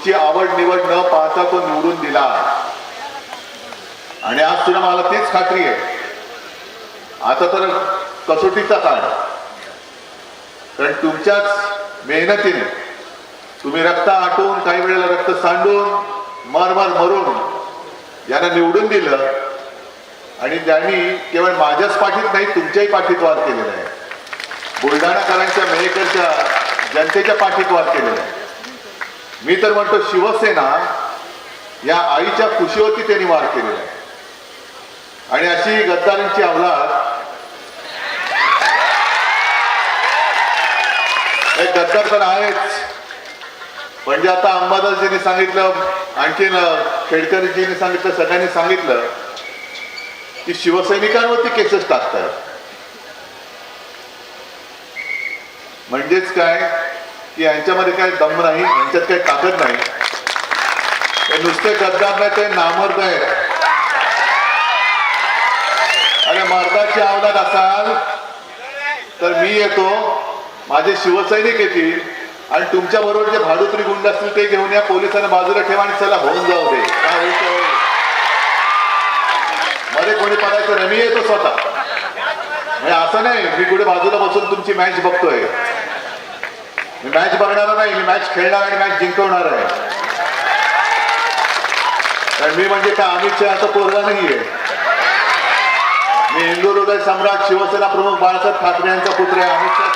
तुमची आवड निवड न पाहता तो निवडून दिला आणि आज तुला मला तीच खात्री आहे. आता तर कसोटीचा काळ, कारण तुमच्याच मेहनतीने तुम्ही रक्त आटून काही वेळेला रक्त सांडून मरून यांना निवडून दिलं आणि त्यांनी केवळ माझ्याच पाठीत नाही तुमच्याही पाठीत वार केलेला आहे. बुलढाणाकरांच्या मेहकरच्या जनतेच्या पाठीत वार केलेला आहे. मी तर म्हणतो शिवसेना या आईच्या खुशीवरती त्यांनी वार केलेला आहे. आणि अशी गद्दारांची अवलाद एक गद्दार तर आहेच. म्हणजे आता अंबादासजींनी सांगितलं, आणखीन खेडकरजींनी सांगितलं, सगळ्यांनी सांगितलं की शिवसैनिकांवरती केसेस टाकतात. म्हणजेच काय की यांच्यामध्ये काय दम नाही, यांच्यात काही ताकद नाही. ते नुसते गद्दार नाही, ते नामर्द आहेत. आणि मर्दाची अवलाद असाल तर मी येतो, माझे शिवसैनिक येतील आणि तुमच्या बरोबर जे भाडुत्री गुंड असतील ते घेऊन या, पोलिसांना बाजूला ठेवा आणि चला होऊन जाऊ दे. काय होईल मध्ये कोणी पडायचं नाही, मी येतो स्वतः. म्हणजे असं नाही मी कुठे बाजूला बसून तुमची मॅच बघतोय. मी मॅच बघणार नाही, मी मॅच खेळणार आणि मॅच जिंकवणार आहे. कारण मी म्हणजे काय अमित शहाचा पोरगा नाहीये. मी हिंदू हृदय सम्राट शिवसेना प्रमुख बाळासाहेब ठाकरे यांचा पुत्र आहे. अमित शहा